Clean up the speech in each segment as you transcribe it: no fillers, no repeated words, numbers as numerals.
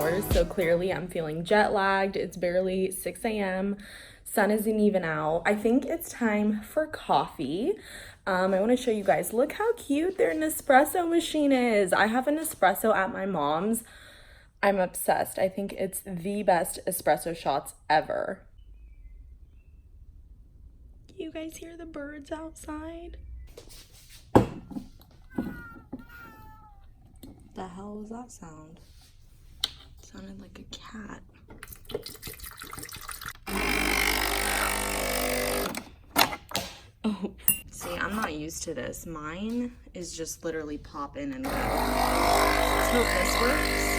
hours, so clearly I'm feeling jet lagged. It's barely 6 a.m. Sun isn't even out. I think it's time for coffee. I want to show you guys, look how cute their Nespresso machine is. I have an espresso at my mom's. I'm obsessed. I think it's the best espresso shots ever. You guys hear the birds outside? The hell was that sound? It sounded like a cat. Oh, see, I'm not used to this. Mine is just literally pop in and go. Let's hope this works.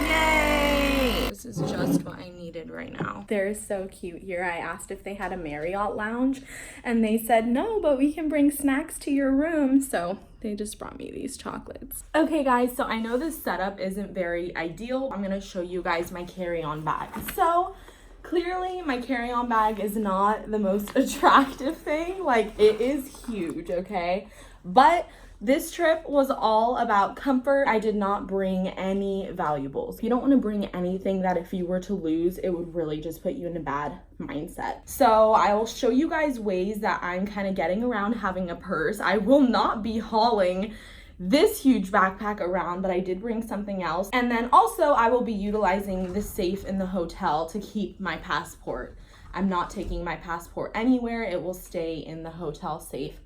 Yay! This is just what I needed right now. They're so cute here. I asked if they had a Marriott lounge and they said no, but we can bring snacks to your room. So they just brought me these chocolates. Okay guys, so I know this setup isn't very ideal. I'm gonna show you guys my carry-on bag. So clearly my carry-on bag is not the most attractive thing. Like, it is huge, okay? But this trip was all about comfort. I did not bring any valuables. You don't want to bring anything that if you were to lose, it would really just put you in a bad mindset. So I will show you guys ways that I'm kind of getting around having a purse. I will not be hauling this huge backpack around, but I did bring something else. And then also I will be utilizing the safe in the hotel to keep my passport. I'm not taking my passport anywhere. It will stay in the hotel safe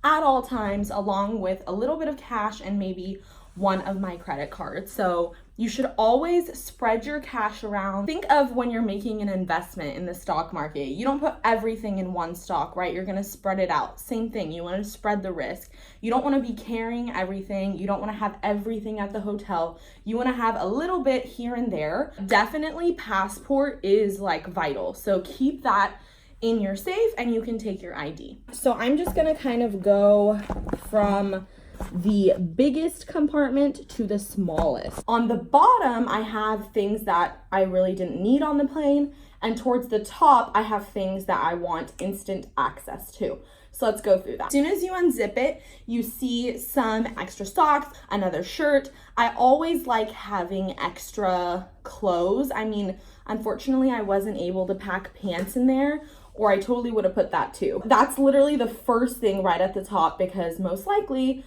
at all times, along with a little bit of cash and maybe one of my credit cards. So you should always spread your cash around. Think of when you're making an investment in the stock market. You don't put everything in one stock, right? You're gonna spread it out. Same thing, you wanna spread the risk. You don't wanna be carrying everything. You don't wanna have everything at the hotel. You wanna have a little bit here and there. Definitely passport is like vital. So keep that in your safe and you can take your ID. So I'm just gonna kind of go from the biggest compartment to the smallest. On the bottom, I have things that I really didn't need on the plane, and towards the top, I have things that I want instant access to. So let's go through that. As soon as you unzip it, you see some extra socks, another shirt. I always like having extra clothes. I mean, unfortunately, I wasn't able to pack pants in there, or I totally would have put that too. That's literally the first thing right at the top because most likely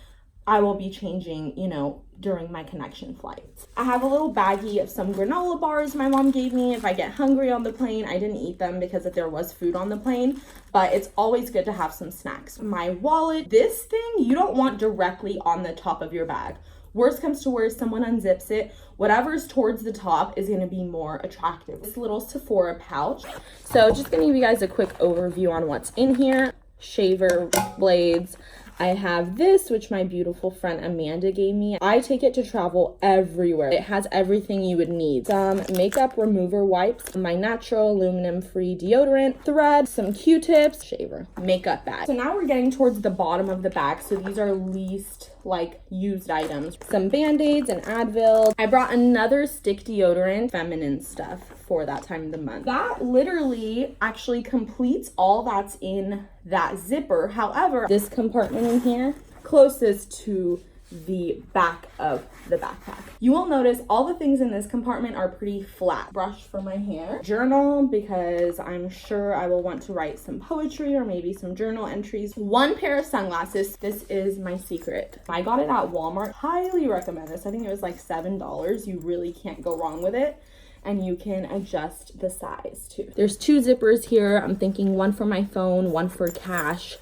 I will be changing, you know, during my connection flights. I have a little baggie of some granola bars my mom gave me if I get hungry on the plane. I didn't eat them because there was food on the plane, but it's always good to have some snacks. My wallet, this thing you don't want directly on the top of your bag. Worst comes to worst, someone unzips it. Whatever's towards the top is gonna be more attractive. This little Sephora pouch. So just gonna give you guys a quick overview on what's in here. Shaver blades. I have this, which my beautiful friend Amanda gave me. I take it to travel everywhere. It has everything you would need. Some makeup remover wipes, my natural aluminum-free deodorant, thread, some Q-tips, shaver, makeup bag. So now we're getting towards the bottom of the bag. So these are least like used items. Some Band-Aids and Advil. I brought another stick deodorant, feminine stuff for that time of the month. That literally actually completes all that's in that zipper. However, this compartment in here, closest to the back of the backpack. You will notice all the things in this compartment are pretty flat. Brush for my hair, journal because I'm sure I will want to write some poetry or maybe some journal entries. One pair of sunglasses. This is my secret. I got it at Walmart. Highly recommend this. I think it was like $7. You really can't go wrong with it. And you can adjust the size too. There's two zippers here. I'm thinking one for my phone, one for cash,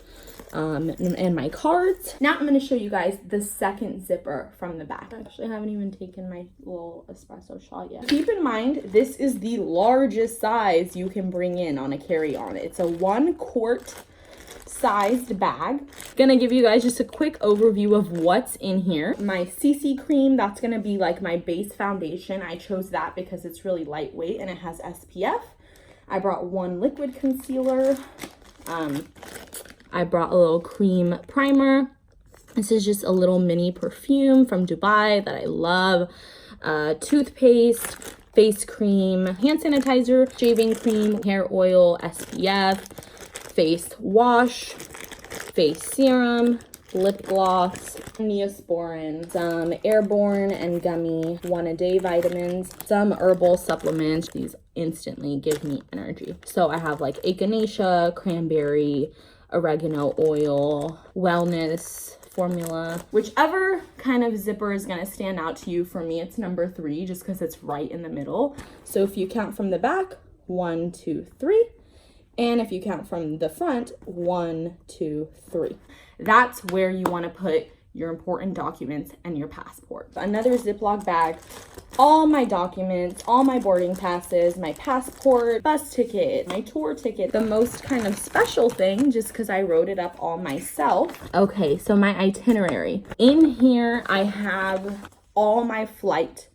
and my cards. Now I'm gonna show you guys the second zipper from the back. I actually haven't even taken my little espresso shot yet. Keep in mind, this is the largest size you can bring in on a carry-on. It's a 1 quart sized bag. Gonna give you guys just a quick overview of what's in here. My CC cream, that's gonna be like my base foundation. I chose that because it's really lightweight and it has SPF. I brought one liquid concealer. I brought a little cream primer. This is just a little mini perfume from Dubai that I love. Toothpaste, face cream, hand sanitizer, shaving cream, hair oil, SPF, face wash, face serum, lip gloss, Neosporin, some airborne and gummy 1-a-day vitamins, some herbal supplements. These instantly give me energy. So I have like echinacea, cranberry, oregano oil, wellness formula, whichever kind of zipper is going to stand out to you. For me, it's number 3 just because it's right in the middle. So if you count from the back, 1, 2, 3. And if you count from the front, 1, 2, 3. That's where you want to put your important documents and your passport. Another Ziploc bag, all my documents, all my boarding passes, my passport, bus ticket, my tour ticket. The most kind of special thing, just because I wrote it up all myself. Okay, so my itinerary. In here, I have all my flight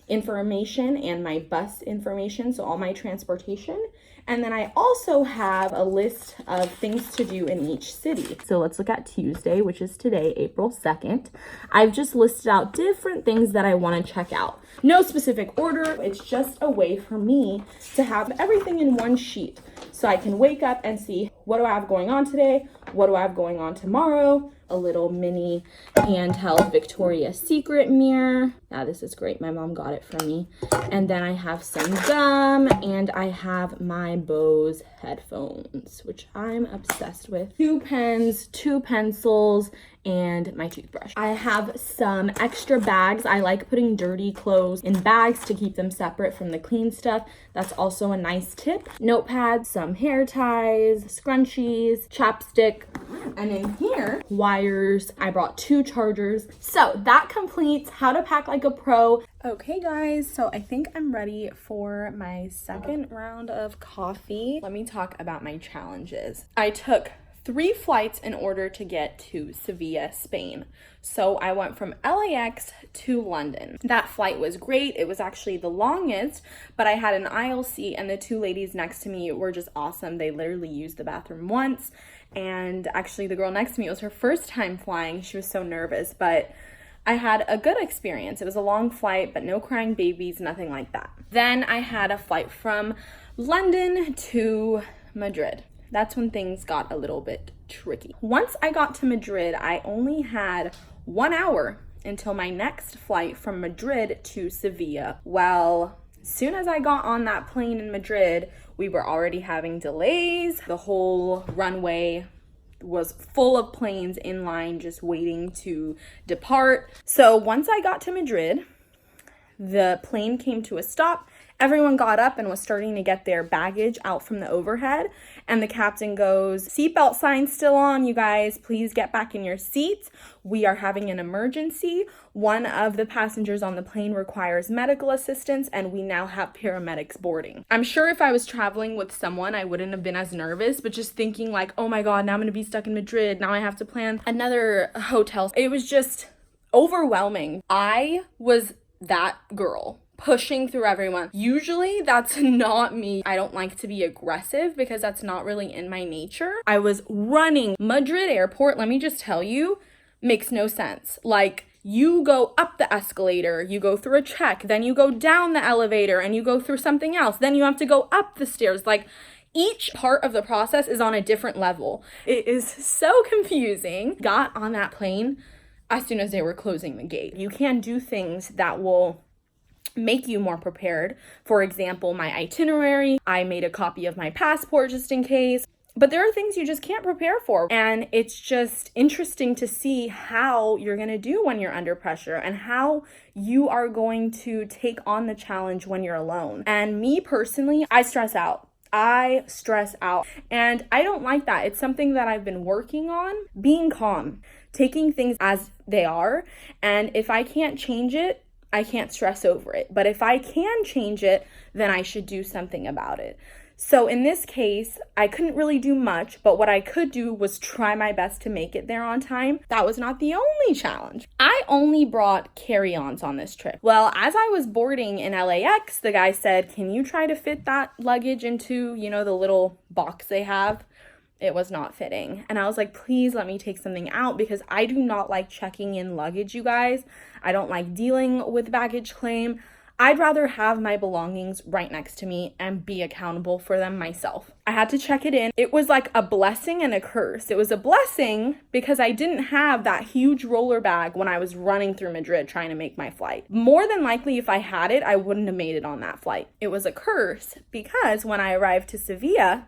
information and my bus information, so all my transportation. And then I also have a list of things to do in each city. So let's look at Tuesday, which is today, April 2nd. I've just listed out different things that I want to check out. No specific order. It's just a way for me to have everything in one sheet. So I can wake up and see, what do I have going on today? What do I have going on tomorrow? A little mini handheld Victoria's Secret mirror. Yeah, this is great. My mom got it for me. And then I have some gum, and I have my Bose headphones, which I'm obsessed with. 2 pens, 2 pencils, and my toothbrush. I have some extra bags. I like putting dirty clothes in bags to keep them separate from the clean stuff. That's also a nice tip. Notepads, some hair ties, scrunchies, chapstick, and in here, wires. I brought 2 chargers. So that completes how to pack like a pro. Okay guys, so I think I'm ready for my second round of coffee. Let me talk about my challenges. I took 3 flights in order to get to Seville, Spain. So I went from LAX to London. That flight was great. It was actually the longest, but I had an aisle seat and the 2 ladies next to me were just awesome. They literally used the bathroom once. And actually the girl next to me, it was her first time flying. She was so nervous, but I had a good experience. It was a long flight, but no crying babies, nothing like that. Then I had a flight from London to Madrid. That's when things got a little bit tricky. Once I got to Madrid, I only had 1 hour until my next flight from Madrid to Seville. Well, as soon as I got on that plane in Madrid, we were already having delays. The whole runway was full of planes in line just waiting to depart. So once I got to Madrid, the plane came to a stop. Everyone got up and was starting to get their baggage out from the overhead. And the captain goes, "Seatbelt signs still on, you guys. Please get back in your seats. We are having an emergency. One of the passengers on the plane requires medical assistance, and we now have paramedics boarding." I'm sure if I was traveling with someone, I wouldn't have been as nervous, but just thinking like, oh my God, now I'm going to be stuck in Madrid. Now I have to plan another hotel. It was just overwhelming. I was that girl pushing through everyone. Usually that's not me. I don't like to be aggressive because that's not really in my nature. I was running. Madrid airport, let me just tell you, makes no sense. Like, you go up the escalator, you go through a check, then you go down the elevator and you go through something else. Then you have to go up the stairs. Like, each part of the process is on a different level. It is so confusing. Got on that plane as soon as they were closing the gate. You can do things that will make you more prepared. For example, my itinerary. I made a copy of my passport just in case. But there are things you just can't prepare for. And it's just interesting to see how you're going to do when you're under pressure and how you are going to take on the challenge when you're alone. And me personally, I stress out. And I don't like that. It's something that I've been working on. Being calm, taking things as they are. And if I can't change it, I can't stress over it. But if I can change it, then I should do something about it. So in this case, I couldn't really do much, but what I could do was try my best to make it there on time. That was not the only challenge. I only brought carry-ons on this trip. Well, as I was boarding in LAX, the guy said, "Can you try to fit that luggage into, the little box they have?" It was not fitting. And I was like, please let me take something out because I do not like checking in luggage, you guys. I don't like dealing with baggage claim. I'd rather have my belongings right next to me and be accountable for them myself. I had to check it in. It was like a blessing and a curse. It was a blessing because I didn't have that huge roller bag when I was running through Madrid trying to make my flight. More than likely, if I had it, I wouldn't have made it on that flight. It was a curse because when I arrived to Seville,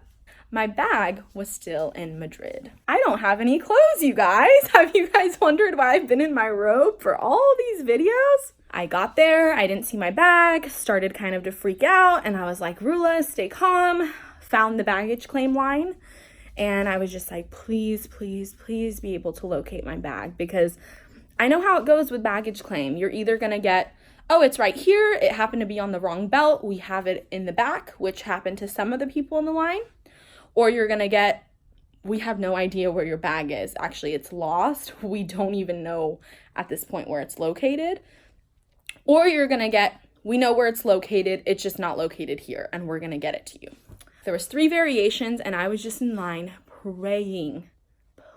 my bag was still in Madrid. I don't have any clothes, you guys. Have you guys wondered why I've been in my robe for all these videos? I got there, I didn't see my bag, started kind of to freak out, and I was like, Rulla, stay calm. Found the baggage claim line, and I was just like, please, please, please be able to locate my bag, because I know how it goes with baggage claim. You're either gonna get, oh, it's right here, it happened to be on the wrong belt, we have it in the back, which happened to some of the people in the line, or you're gonna get, we have no idea where your bag is. Actually, it's lost. We don't even know at this point where it's located. Or you're gonna get, we know where it's located, it's just not located here, and we're gonna get it to you. There was 3 variations, and I was just in line praying,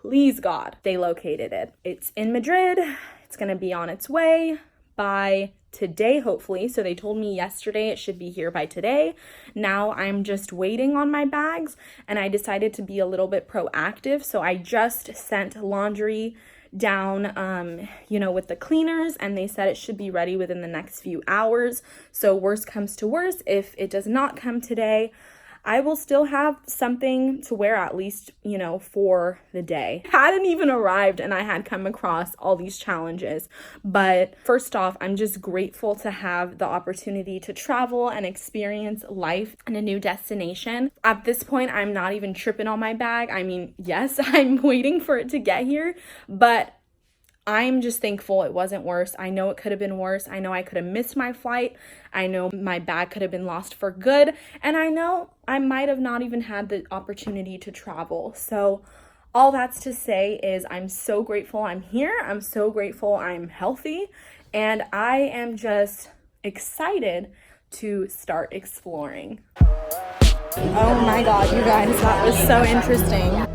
please God, they located it. It's in Madrid, it's gonna be on its way by today, hopefully. So they told me yesterday it should be here by today. Now I'm just waiting on my bags, and I decided to be a little bit proactive. So I just sent laundry down, with the cleaners, and they said it should be ready within the next few hours. So worst comes to worst, if it does not come today, I will still have something to wear at least, for the day. Hadn't even arrived and I had come across all these challenges. But first off, I'm just grateful to have the opportunity to travel and experience life in a new destination. At this point, I'm not even tripping on my bag. I mean, yes, I'm waiting for it to get here, but I'm just thankful it wasn't worse. I know it could have been worse. I know I could have missed my flight. I know my bag could have been lost for good. And I know I might have not even had the opportunity to travel. So all that's to say is I'm so grateful I'm here. I'm so grateful I'm healthy. And I am just excited to start exploring. Oh my God, you guys, that was so interesting.